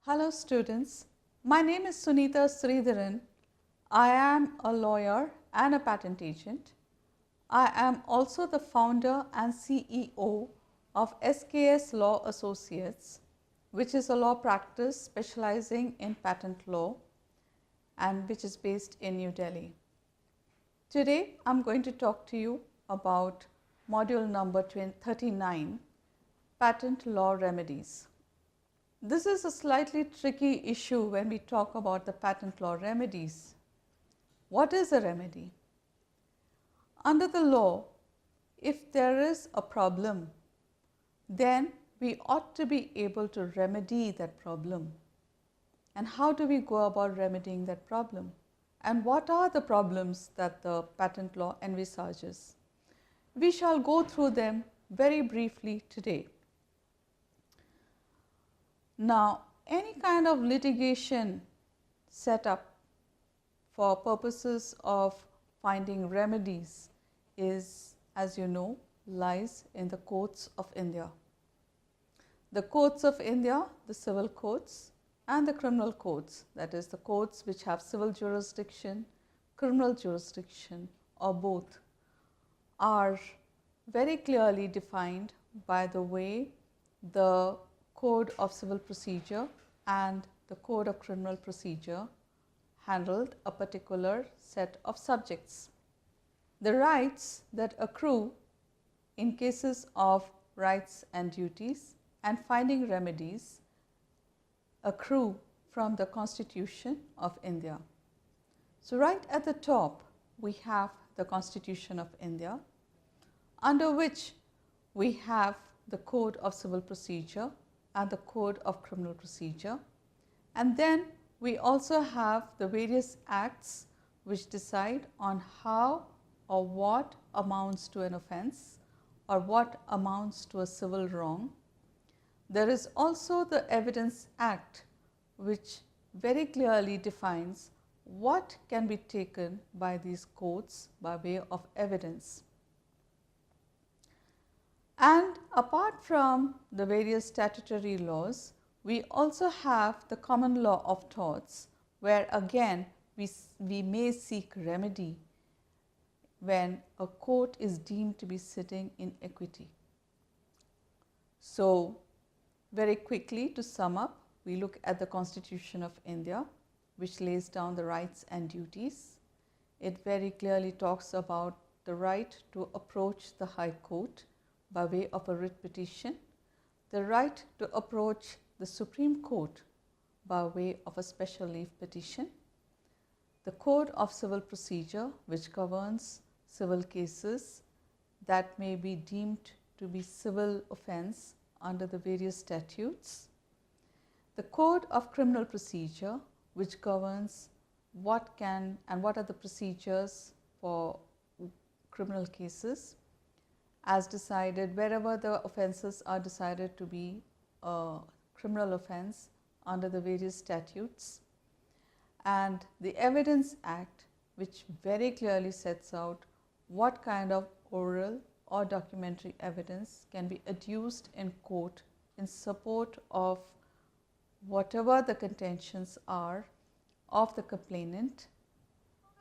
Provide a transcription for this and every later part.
Hello students, my name is Sunita Sridharan. I am a lawyer and a patent agent. I am also the founder and CEO of SKS Law Associates, which is a law practice specializing in patent law and which is based in New Delhi. Today I am going to talk to you about module number 39, Patent Law Remedies. This is a slightly tricky issue when we talk about the patent law remedies. What is a remedy? Under the law, if there is a problem, then we ought to be able to remedy that problem. And how do we go about remedying that problem? And what are the problems that the patent law envisages? We shall go through them very briefly today. Now, any kind of litigation set up for purposes of finding remedies is, as you know, lies in the courts of India. The courts of India, the civil courts and the criminal courts, that is the courts which have civil jurisdiction, criminal jurisdiction or both, are very clearly defined by the way the Code of Civil Procedure and the Code of Criminal Procedure handled a particular set of subjects. The rights that accrue in cases of rights and duties and finding remedies accrue from the Constitution of India. So right at the top we have the Constitution of India, under which we have the Code of Civil Procedure and the Code of Criminal Procedure, and then we also have the various acts which decide on how or what amounts to an offence or what amounts to a civil wrong. There is also the Evidence Act, which very clearly defines what can be taken by these courts by way of evidence. And apart from the various statutory laws, we also have the common law of torts, where again we may seek remedy when a court is deemed to be sitting in equity. So very quickly, to sum up, we look at the Constitution of India, which lays down the rights and duties. It very clearly talks about the right to approach the High Court by way of a writ petition, the right to approach the Supreme Court by way of a special leave petition, the Code of Civil Procedure, which governs civil cases that may be deemed to be civil offence under the various statutes, the Code of Criminal Procedure, which governs what can and what are the procedures for criminal cases, as decided wherever the offences are decided to be a criminal offence under the various statutes, and the Evidence Act, which very clearly sets out what kind of oral or documentary evidence can be adduced in court in support of whatever the contentions are of the complainant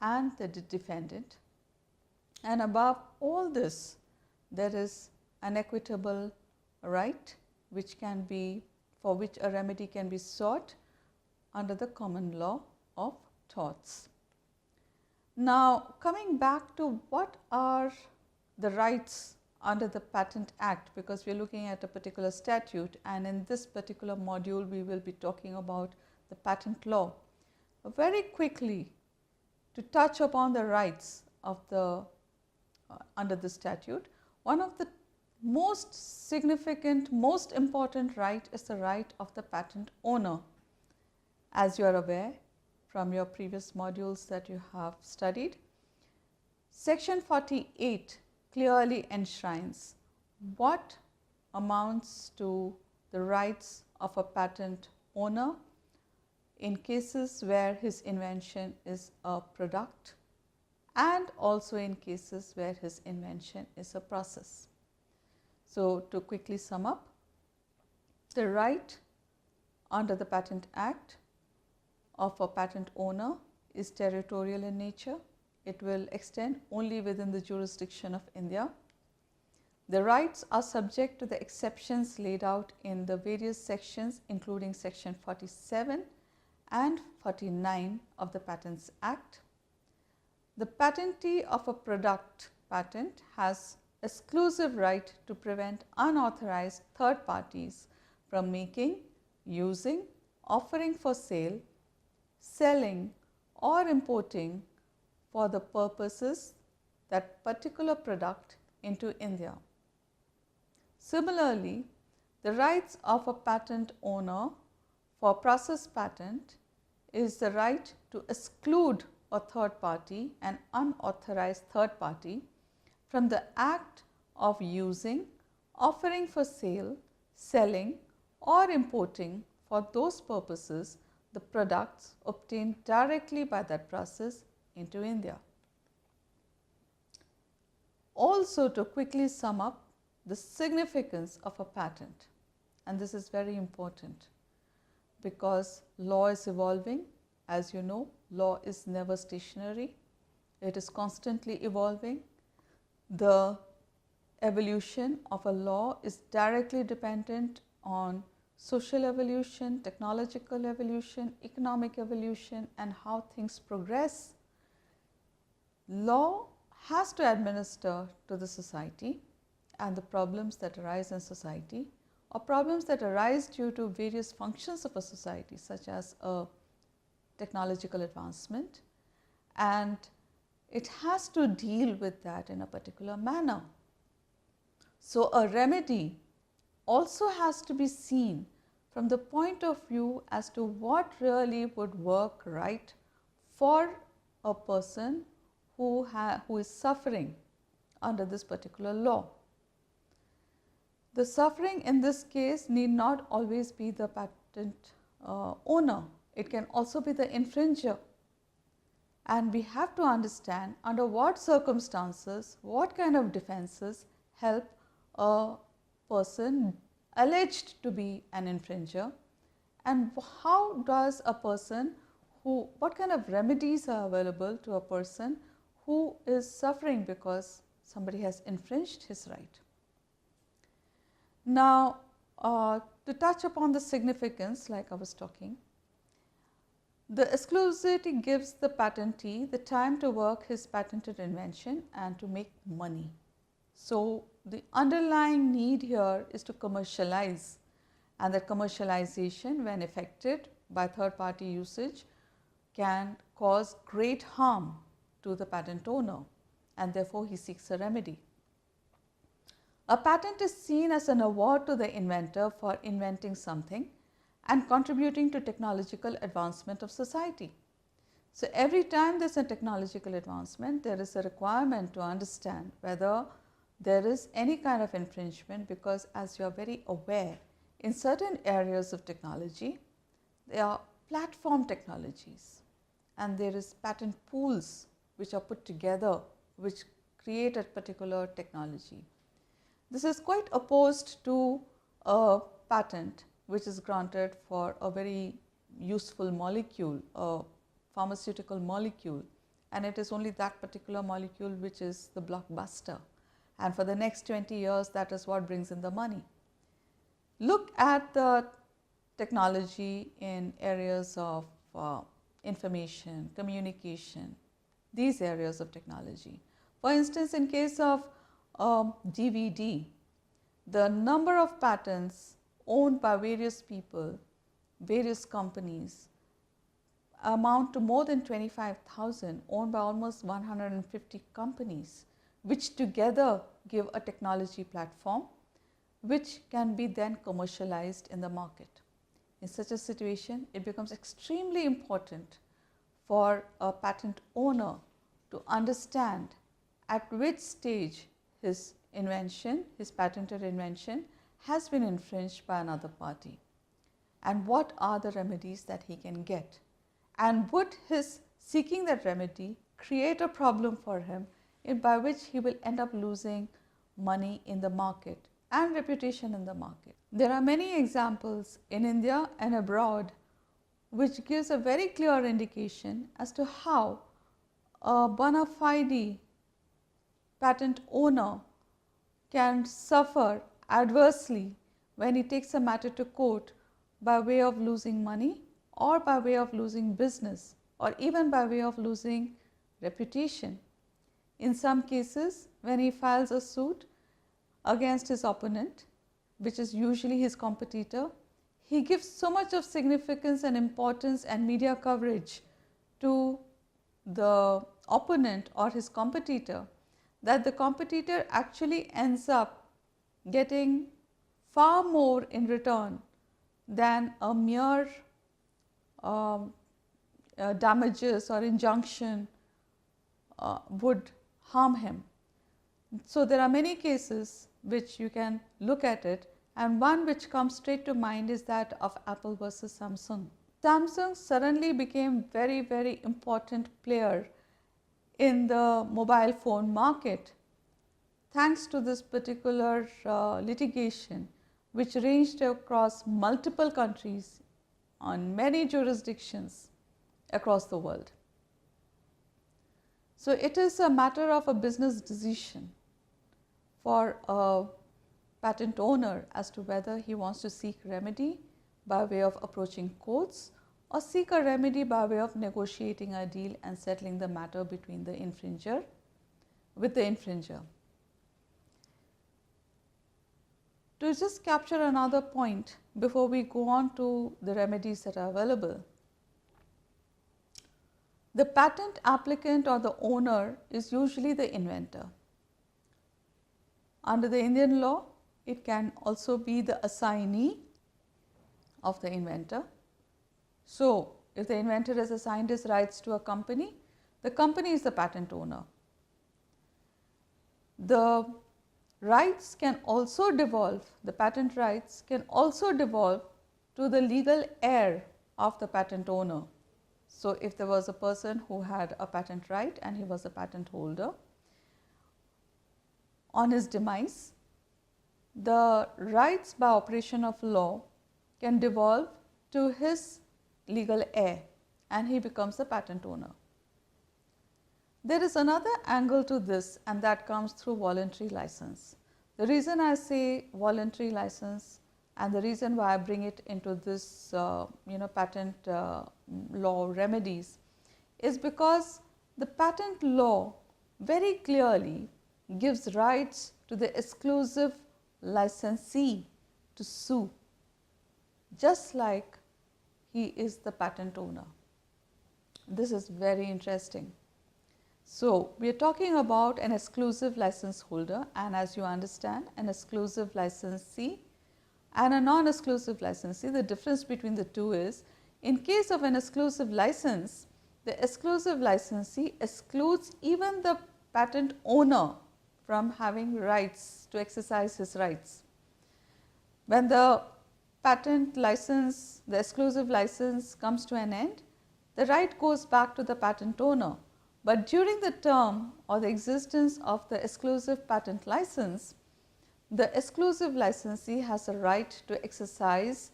and the defendant. And above all this, there is an equitable right which can be, for which a remedy can be sought under the common law of torts. Now, coming back to what are the rights under the Patent Act, because we are looking at a particular statute, and in this particular module we will be talking about the patent law. Very quickly, to touch upon the rights of the under the statute, one of the most significant, most important right is the right of the patent owner. As you are aware from your previous modules that you have studied, Section 48 clearly enshrines what amounts to the rights of a patent owner in cases where his invention is a product, and also in cases where his invention is a process. So to quickly sum up, the right under the Patent Act of a patent owner is territorial in nature. It will extend only within the jurisdiction of India. The rights are subject to the exceptions laid out in the various sections, including section 47 and 49 of the Patents Act. The patentee of a product patent has exclusive right to prevent unauthorized third parties from making, using, offering for sale, selling or importing for the purposes that particular product into India. Similarly, the rights of a patent owner for process patent is the right to exclude a third party, an unauthorized third party, from the act of using, offering for sale, selling or importing for those purposes the products obtained directly by that process into India. Also, to quickly sum up the significance of a patent, and this is very important because law is evolving. As you know, law is never stationary, it is constantly evolving. The evolution of a law is directly dependent on social evolution, technological evolution, economic evolution, and how things progress. Law has to administer to the society and the problems that arise in society, or problems that arise due to various functions of a society, such as a technological advancement, and it has to deal with that in a particular manner. So, a remedy also has to be seen from the point of view as to what really would work right for a person who is suffering under this particular law. The suffering in this case need not always be the patent owner. It can also be the infringer. And we have to understand under what circumstances, what kind of defenses help a person alleged to be an infringer, and how does a person what kind of remedies are available to a person who is suffering because somebody has infringed his right. Now, to touch upon the significance, like I was talking, the exclusivity gives the patentee the time to work his patented invention and to make money. So, the underlying need here is to commercialize, and that commercialization, when effected by third party usage, can cause great harm to the patent owner, and therefore he seeks a remedy. A patent is seen as an award to the inventor for inventing something and contributing to technological advancement of society. So, every time there is a technological advancement, there is a requirement to understand whether there is any kind of infringement, because as you are very aware, in certain areas of technology, there are platform technologies and there is patent pools which are put together which create a particular technology. This is quite opposed to a patent which is granted for a very useful molecule, a pharmaceutical molecule, and it is only that particular molecule which is the blockbuster, and for the next 20 years that is what brings in the money. Look at the technology in areas of information, communication, these areas of technology. For instance, in case of DVD, the number of patents owned by various people, various companies, amount to more than 25,000, owned by almost 150 companies, which together give a technology platform which can be then commercialized in the market. In such a situation, it becomes extremely important for a patent owner to understand at which stage his invention, his patented invention, has been infringed by another party, and what are the remedies that he can get, and would his seeking that remedy create a problem for him by which he will end up losing money in the market, and reputation in the market. There are many examples in India and abroad which gives a very clear indication as to how a bona fide patent owner can suffer adversely when he takes a matter to court by way of losing money or by way of losing business or even by way of losing reputation. In some cases, when he files a suit against his opponent, which is usually his competitor, he gives so much of significance and importance and media coverage to the opponent or his competitor that the competitor actually ends up getting far more in return than a mere damages or injunction would harm him. So there are many cases which you can look at it, and one which comes straight to mind is that of Apple versus Samsung. Samsung suddenly became very important player in the mobile phone market thanks to this particular litigation, which ranged across multiple countries on many jurisdictions across the world. So it is a matter of a business decision for a patent owner as to whether he wants to seek remedy by way of approaching courts or seek a remedy by way of negotiating a deal and settling the matter between the infringer with the infringer. To just capture another point before we go on to the remedies that are available, the patent applicant or the owner is usually the inventor. Under the Indian law, it can also be the assignee of the inventor. So, if the inventor has assigned his rights to a company, the company is the patent owner. The rights can also devolve, the patent rights can also devolve to the legal heir of the patent owner. So, if there was a person who had a patent right and he was a patent holder, on his demise, the rights by operation of law can devolve to his legal heir and he becomes the patent owner. There is another angle to this, and that comes through voluntary license. The reason I say voluntary license and the reason why I bring it into this patent law remedies is because the patent law very clearly gives rights to the exclusive licensee to sue, just like he is the patent owner. This is very interesting. So, we are talking about an exclusive license holder, and as you understand, an exclusive licensee and a non-exclusive licensee. The difference between the two is, in case of an exclusive license, the exclusive licensee excludes even the patent owner from having rights to exercise his rights. When the patent license, the exclusive license comes to an end, the right goes back to the patent owner. But during the term or the existence of the exclusive patent license, the exclusive licensee has a right to exercise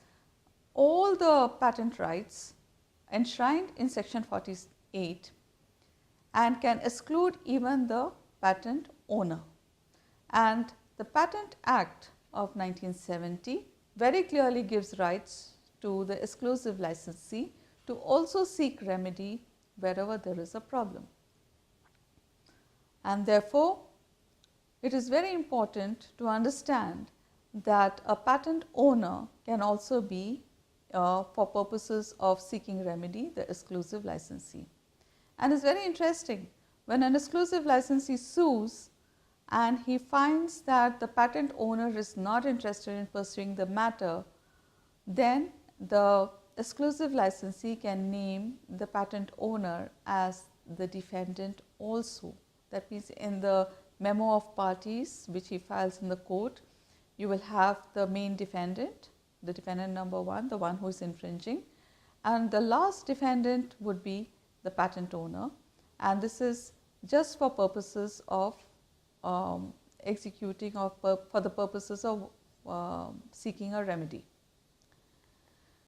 all the patent rights enshrined in section 48 and can exclude even the patent owner. And the Patent Act of 1970 very clearly gives rights to the exclusive licensee to also seek remedy wherever there is a problem. And therefore, it is very important to understand that a patent owner can also be, for purposes of seeking remedy, the exclusive licensee. And it's very interesting, when an exclusive licensee sues and he finds that the patent owner is not interested in pursuing the matter, then the exclusive licensee can name the patent owner as the defendant also. That means, in the memo of parties which he files in the court, you will have the main defendant, the defendant number one, the one who is infringing, and the last defendant would be the patent owner, and this is just for purposes of executing for the purposes of seeking a remedy.